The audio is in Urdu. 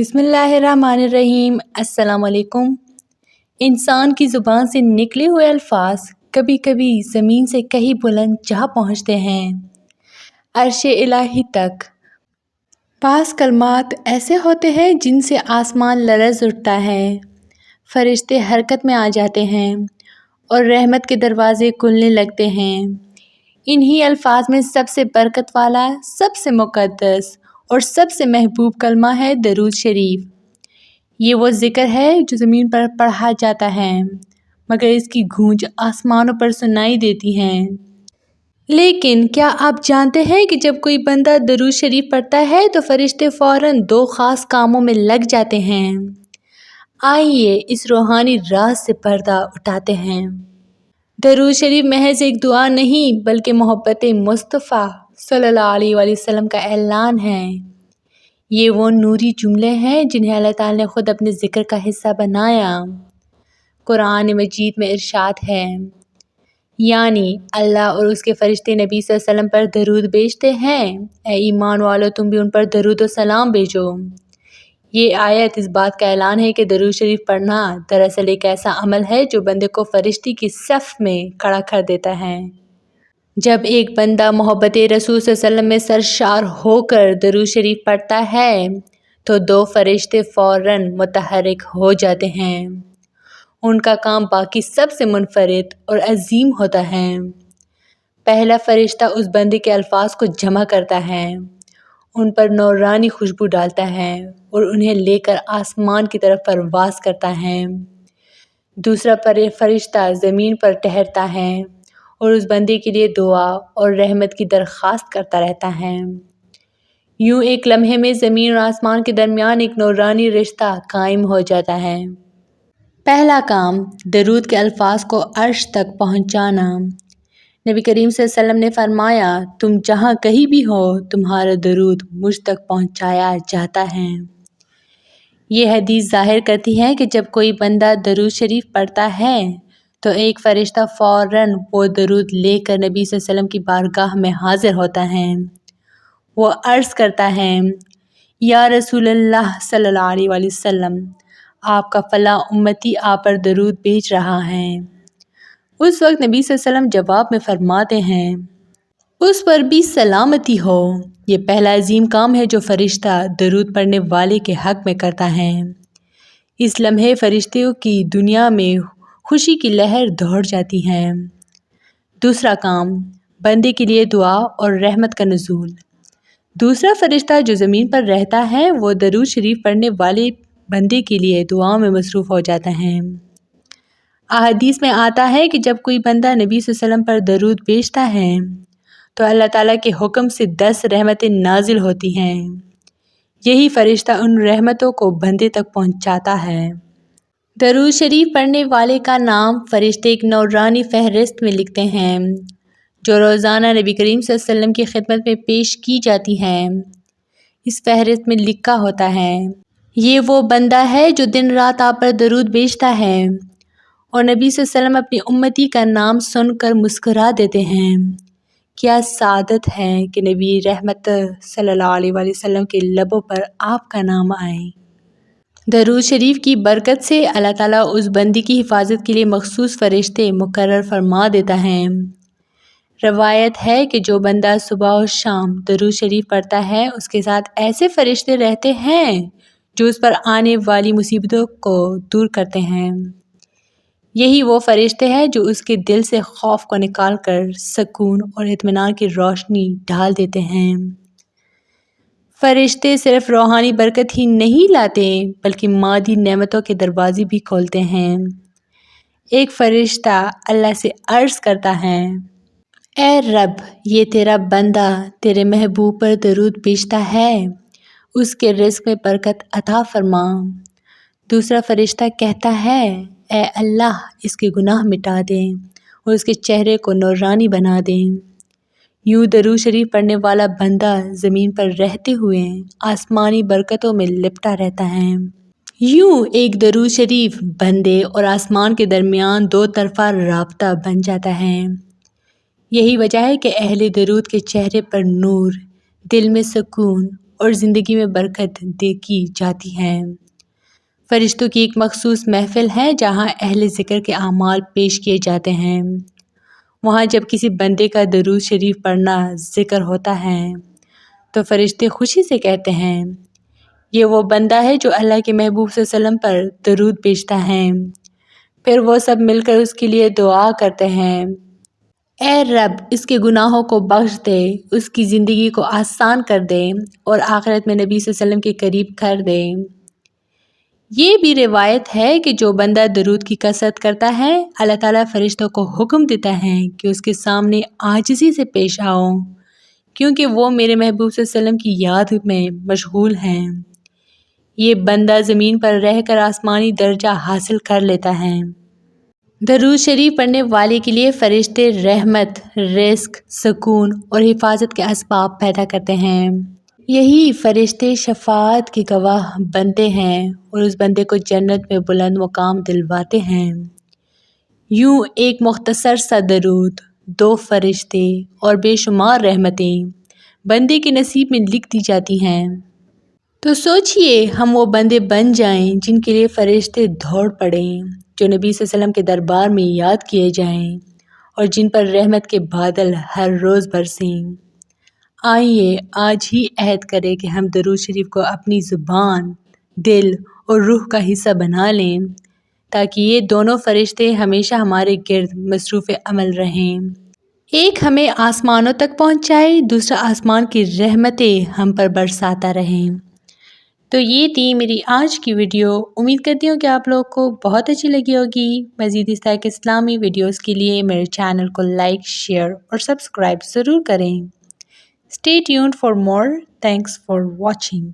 بسم اللہ الرحمن الرحیم۔ السلام علیکم۔ انسان کی زبان سے نکلے ہوئے الفاظ کبھی کبھی زمین سے کہیں بلند جا پہنچتے ہیں، عرش الہی تک۔ بعض کلمات ایسے ہوتے ہیں جن سے آسمان لرز اٹھتا ہے، فرشتے حرکت میں آ جاتے ہیں اور رحمت کے دروازے کھلنے لگتے ہیں۔ انہی الفاظ میں سب سے برکت والا، سب سے مقدس اور سب سے محبوب کلمہ ہے درود شریف۔ یہ وہ ذکر ہے جو زمین پر پڑھا جاتا ہے مگر اس کی گونج آسمانوں پر سنائی دیتی ہے۔ لیکن کیا آپ جانتے ہیں کہ جب کوئی بندہ درود شریف پڑھتا ہے تو فرشتے فوراً دو خاص کاموں میں لگ جاتے ہیں۔ آئیے اس روحانی راز سے پردہ اٹھاتے ہیں۔ درود شریف محض ایک دعا نہیں بلکہ محبت مصطفیٰ صلی اللہ علیہ وآلہ وسلم کا اعلان ہے۔ یہ وہ نوری جملے ہیں جنہیں اللہ تعالیٰ نے خود اپنے ذکر کا حصہ بنایا۔ قرآن مجید میں ارشاد ہے، یعنی اللہ اور اس کے فرشتے نبی صلی اللہ علیہ وسلم پر درود بھیجتے ہیں، اے ایمان والو تم بھی ان پر درود و سلام بھیجو۔ یہ آیت اس بات کا اعلان ہے کہ درود شریف پڑھنا دراصل ایک ایسا عمل ہے جو بندے کو فرشتے کی صف میں کھڑا کر دیتا ہے۔ جب ایک بندہ محبت رسول صلی اللہ علیہ وسلم میں سرشار ہو کر درود شریف پڑھتا ہے تو دو فرشتے فوراً متحرک ہو جاتے ہیں۔ ان کا کام باقی سب سے منفرد اور عظیم ہوتا ہے۔ پہلا فرشتہ اس بندے کے الفاظ کو جمع کرتا ہے، ان پر نورانی خوشبو ڈالتا ہے اور انہیں لے کر آسمان کی طرف پرواز کرتا ہے۔ دوسرا فرشتہ زمین پر ٹھہرتا ہے اور اس بندے کے لیے دعا اور رحمت کی درخواست کرتا رہتا ہے۔ یوں ایک لمحے میں زمین اور آسمان کے درمیان ایک نورانی رشتہ قائم ہو جاتا ہے۔ پہلا کام، درود کے الفاظ کو عرش تک پہنچانا۔ نبی کریم صلی اللہ علیہ وسلم نے فرمایا، تم جہاں کہیں بھی ہو تمہارا درود مجھ تک پہنچایا جاتا ہے۔ یہ حدیث ظاہر کرتی ہے کہ جب کوئی بندہ درود شریف پڑھتا ہے تو ایک فرشتہ فوراً وہ درود لے کر نبی صلی اللہ علیہ وسلم کی بارگاہ میں حاضر ہوتا ہے۔ وہ عرض کرتا ہے، یا رسول اللہ صلی اللہ علیہ وآلہ وسلم، آپ کا فلاں امتی آپ پر درود بھیج رہا ہے۔ اس وقت نبی صلی اللہ علیہ وسلم جواب میں فرماتے ہیں، اس پر بھی سلامتی ہو۔ یہ پہلا عظیم کام ہے جو فرشتہ درود پڑھنے والے کے حق میں کرتا ہے۔ اس لمحے فرشتوں کی دنیا میں خوشی کی لہر دوڑ جاتی ہے۔ دوسرا کام، بندے کے لیے دعا اور رحمت کا نزول۔ دوسرا فرشتہ جو زمین پر رہتا ہے وہ درود شریف پڑھنے والے بندے کے لیے دعاؤں میں مصروف ہو جاتا ہے۔ احادیث میں آتا ہے کہ جب کوئی بندہ نبی صلی اللہ علیہ وسلم پر درود بھیجتا ہے تو اللہ تعالیٰ کے حکم سے 10 رحمتیں نازل ہوتی ہیں۔ یہی فرشتہ ان رحمتوں کو بندے تک پہنچاتا ہے۔ درود شریف پڑھنے والے کا نام فرشتے ایک نورانی فہرست میں لکھتے ہیں جو روزانہ نبی کریم صلی اللہ علیہ وسلم کی خدمت میں پیش کی جاتی ہے۔ اس فہرست میں لکھا ہوتا ہے، یہ وہ بندہ ہے جو دن رات آپ پر درود بھیجتا ہے، اور نبی صلی اللہ علیہ وسلم اپنی امتی کا نام سن کر مسکرا دیتے ہیں۔ کیا سعادت ہے کہ نبی رحمت صلی اللہ علیہ وآلہ وسلم کے لبوں پر آپ کا نام آئے۔ درود شریف کی برکت سے اللہ تعالیٰ اس بندی کی حفاظت کے لیے مخصوص فرشتے مقرر فرما دیتا ہے۔ روایت ہے کہ جو بندہ صبح و شام درود شریف پڑھتا ہے اس کے ساتھ ایسے فرشتے رہتے ہیں جو اس پر آنے والی مصیبتوں کو دور کرتے ہیں۔ یہی وہ فرشتے ہیں جو اس کے دل سے خوف کو نکال کر سکون اور اطمینان کی روشنی ڈال دیتے ہیں۔ فرشتے صرف روحانی برکت ہی نہیں لاتے بلکہ مادی نعمتوں کے دروازے بھی کھولتے ہیں۔ ایک فرشتہ اللہ سے عرض کرتا ہے، اے رب، یہ تیرا بندہ تیرے محبوب پر درود بھیجتا ہے، اس کے رزق میں برکت عطا فرما۔ دوسرا فرشتہ کہتا ہے، اے اللہ، اس کے گناہ مٹا دے اور اس کے چہرے کو نورانی بنا دے۔ یوں درود شریف پڑھنے والا بندہ زمین پر رہتے ہوئے آسمانی برکتوں میں لپٹا رہتا ہے۔ یوں ایک درود شریف بندے اور آسمان کے درمیان دو طرفہ رابطہ بن جاتا ہے۔ یہی وجہ ہے کہ اہل درود کے چہرے پر نور، دل میں سکون اور زندگی میں برکت کی جاتی ہیں۔ فرشتوں کی ایک مخصوص محفل ہے جہاں اہل ذکر کے اعمال پیش کیے جاتے ہیں۔ وہاں جب کسی بندے کا درود شریف پڑھنا ذکر ہوتا ہے تو فرشتے خوشی سے کہتے ہیں، یہ وہ بندہ ہے جو اللہ کے محبوب صلی اللہ علیہ وسلم پر درود بھیجتا ہے۔ پھر وہ سب مل کر اس کے لیے دعا کرتے ہیں، اے رب اس کے گناہوں کو بخش دے، اس کی زندگی کو آسان کر دے اور آخرت میں نبی صلی اللہ علیہ وسلم کے قریب کر دے۔ یہ بھی روایت ہے کہ جو بندہ درود کی کثرت کرتا ہے، اللہ تعالیٰ فرشتوں کو حکم دیتا ہے کہ اس کے سامنے عاجزی سے پیش آؤ، کیونکہ وہ میرے محبوب صلی اللہ علیہ وسلم کی یاد میں مشغول ہیں۔ یہ بندہ زمین پر رہ کر آسمانی درجہ حاصل کر لیتا ہے۔ درود شریف پڑھنے والے کے لیے فرشتے رحمت، رزق، سکون اور حفاظت کے اسباب پیدا کرتے ہیں۔ یہی فرشتے شفاعت کے گواہ بنتے ہیں اور اس بندے کو جنت میں بلند مقام دلواتے ہیں۔ یوں ایک مختصر سا درود، 2 فرشتے اور بے شمار رحمتیں بندے کے نصیب میں لکھ دی جاتی ہیں۔ تو سوچئے ہم وہ بندے بن جائیں جن کے لیے فرشتے دوڑ پڑیں، جو نبی صلی اللہ علیہ وسلم کے دربار میں یاد کیے جائیں اور جن پر رحمت کے بادل ہر روز برسیں۔ آئیے آج ہی عہد کریں کہ ہم درود شریف کو اپنی زبان، دل اور روح کا حصہ بنا لیں، تاکہ یہ دونوں فرشتے ہمیشہ ہمارے گرد مصروف عمل رہیں۔ ایک ہمیں آسمانوں تک پہنچائے، دوسرا آسمان کی رحمتیں ہم پر برساتا رہیں۔ تو یہ تھی میری آج کی ویڈیو۔ امید کرتی ہوں کہ آپ لوگ کو بہت اچھی لگی ہوگی۔ مزید اس طرح کے اسلامی ویڈیوز کے لیے میرے چینل کو لائک، شیئر اور سبسکرائب ضرور کریں۔ Stay tuned for more. Thanks for watching.